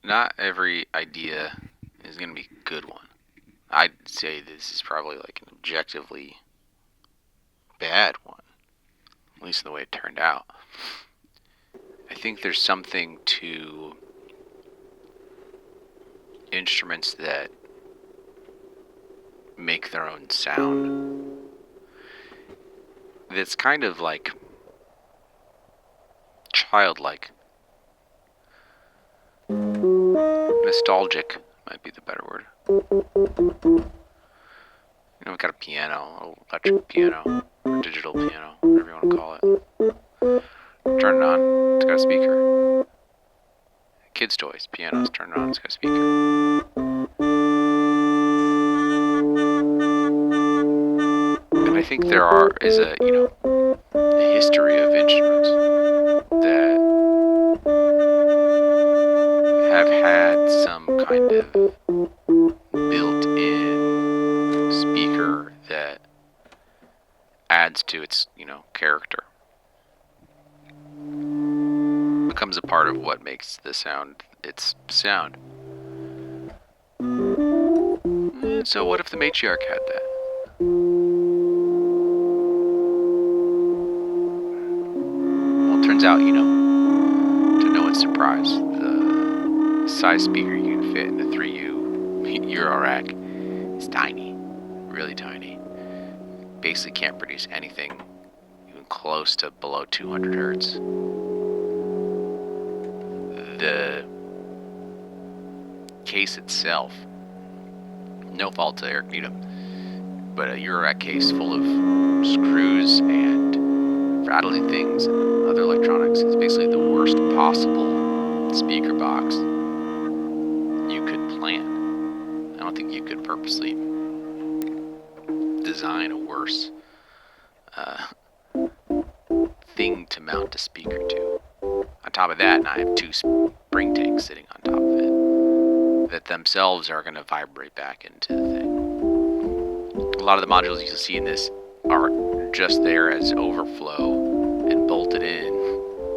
not every idea is going to be a good one. I'd say this is probably like an objectively bad one, at least in the way it turned out. I think there's something to instruments that make their own sound that's kind of like childlike. Nostalgic might be the better word. We got a piano, electric piano, or digital piano, whatever you want to call it. Turn it on, it's got a speaker. Kids' toys, pianos, turn it on, it's got a speaker. And I think there is a history of instruments that have had some kind of built-in speaker that adds to its, character. Becomes a part of what makes the sound its sound. So what if the Matriarch had that? Well, it turns out, to no one's surprise, the size speaker you can fit in the 3U Euro rack is tiny, really tiny. Basically can't produce anything even close to below 200 hertz. The case itself, no fault to Eric Needham, but a Eurorack case full of screws and rattling things and other electronics is basically the worst possible speaker box you could plan. I don't think you could purposely design a worse thing to mount a speaker to. On top of that, I have two spring tanks sitting on top of it that themselves are going to vibrate back into the thing. A lot of the modules you'll see in this are just there as overflow and bolted in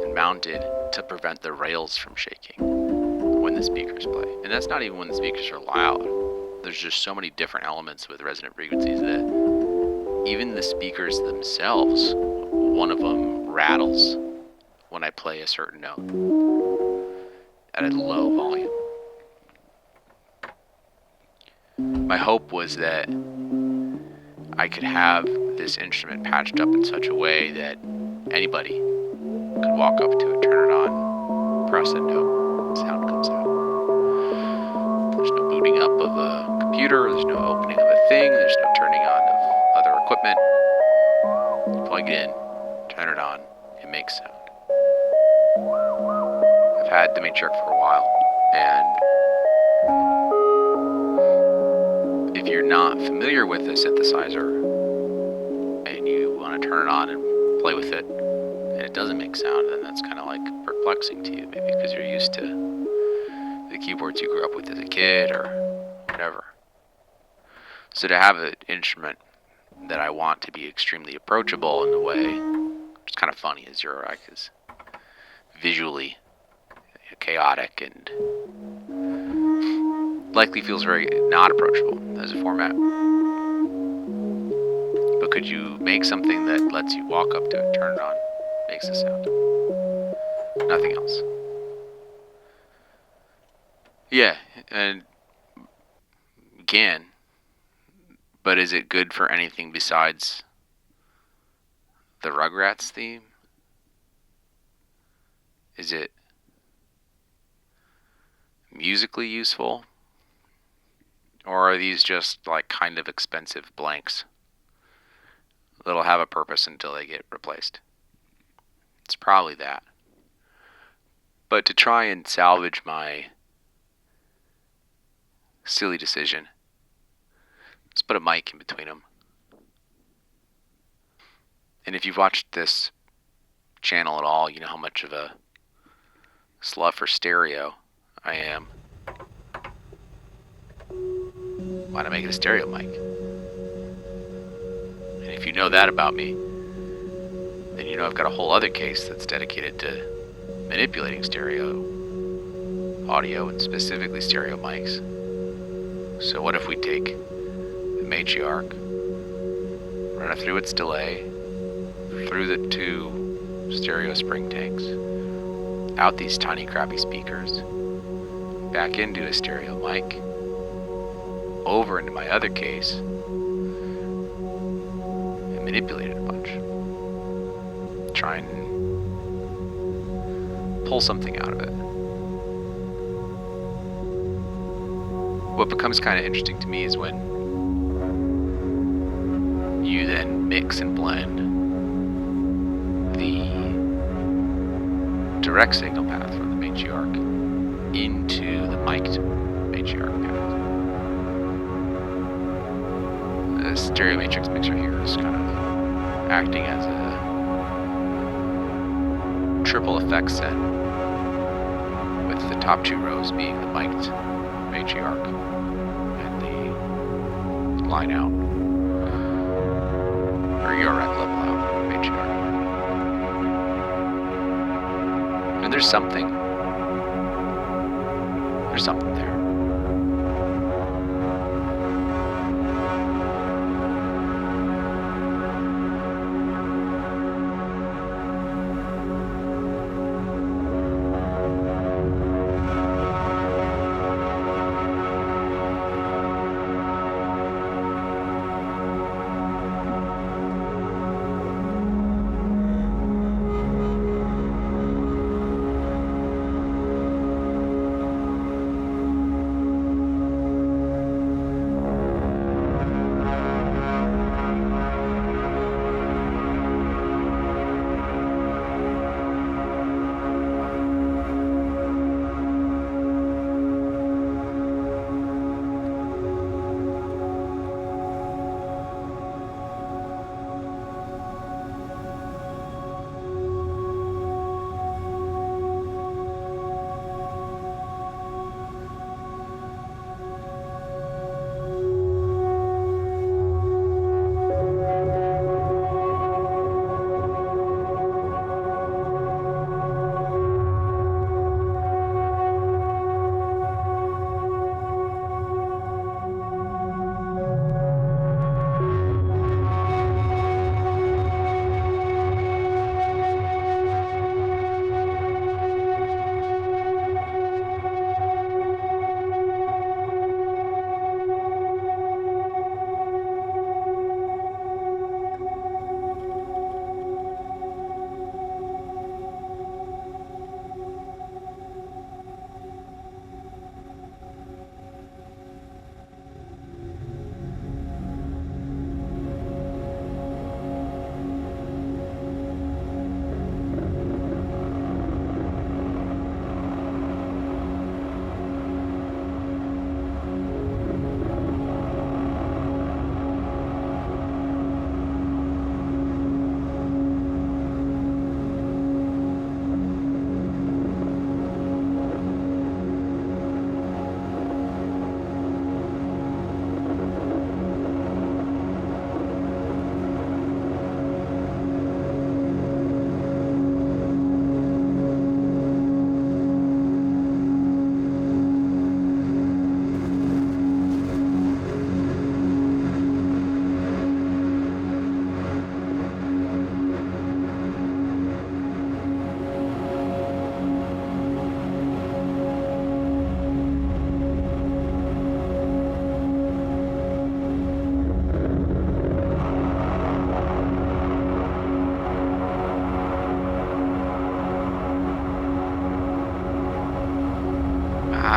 and mounted to prevent the rails from shaking when the speakers play. And that's not even when the speakers are loud. There's just so many different elements with resonant frequencies that even the speakers themselves, one of them rattles when I play a certain note at a low volume. My hope was that I could have this instrument patched up in such a way that anybody could walk up to it, turn it on, press a note, sound comes out. There's no booting up of a computer, there's no opening of a thing, there's no turning on of other equipment. You plug it in, turn it on, it makes sound. I've had the Matriarch for a while, and if you're not familiar with a synthesizer and you want to turn it on and play with it and it doesn't make sound, then that's kind of like perplexing to you, maybe because you're used to the keyboards you grew up with as a kid or whatever. So to have an instrument that I want to be extremely approachable in the way, it's kind of funny, as Eurorack is visually chaotic and likely feels very not approachable as a format. But could you make something that lets you walk up to it, turn it on, makes a sound? Nothing else. Yeah, and you can, but is it good for anything besides the Rugrats theme? Is it musically useful? Or are these just like kind of expensive blanks that'll have a purpose until they get replaced? It's probably that. But to try and salvage my silly decision, let's put a mic in between them. And if you've watched this channel at all, you know how much of a slut for stereo I am. Why not make it a stereo mic? And if you know that about me, then you know I've got a whole other case that's dedicated to manipulating stereo audio, and specifically stereo mics. So what if we take the Matriarch, run it through its delay, through the 2 stereo spring tanks, out these tiny crappy speakers, back into a stereo mic, over into my other case, and manipulate it a bunch. Try and pull something out of it. What becomes kind of interesting to me is when you then mix and blend the direct signal path from the Matriarch into the mic'd Matriarch path. The stereo matrix mixer here is kind of acting as a triple effect set, with the top 2 rows being the mic'd Matriarch and the line out, or your level out Matriarch. And there's something there.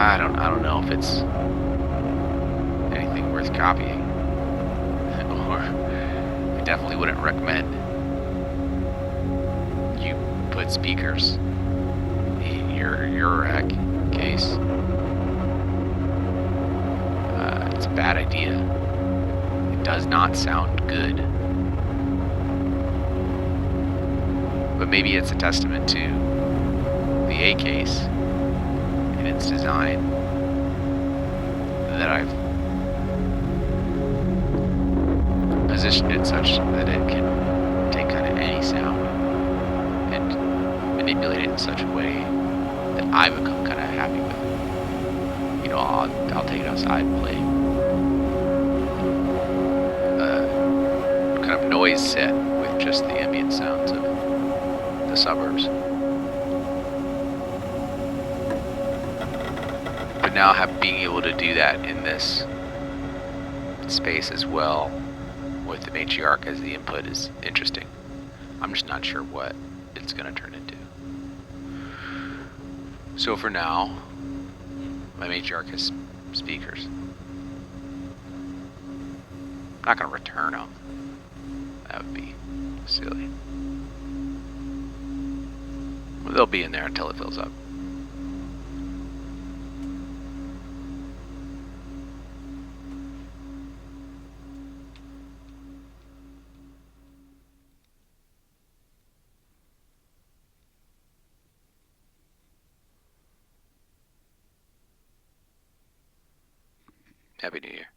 I don't know if it's anything worth copying, or I definitely wouldn't recommend you put speakers in your rack case. It's a bad idea. It does not sound good. But maybe it's a testament to the A case and its design that I've positioned it such that it can take kind of any sound and manipulate it in such a way that I become kind of happy with it. you know, I'll take it outside and play kind of noise set with just the ambient sounds of the suburbs. But now being able to do that in this space as well, with the Matriarch as the input, is interesting. I'm just not sure what it's going to turn into. So for now, my Matriarch has speakers. I'm not going to return them. That would be silly. Well, they'll be in there until it fills up. Happy New Year.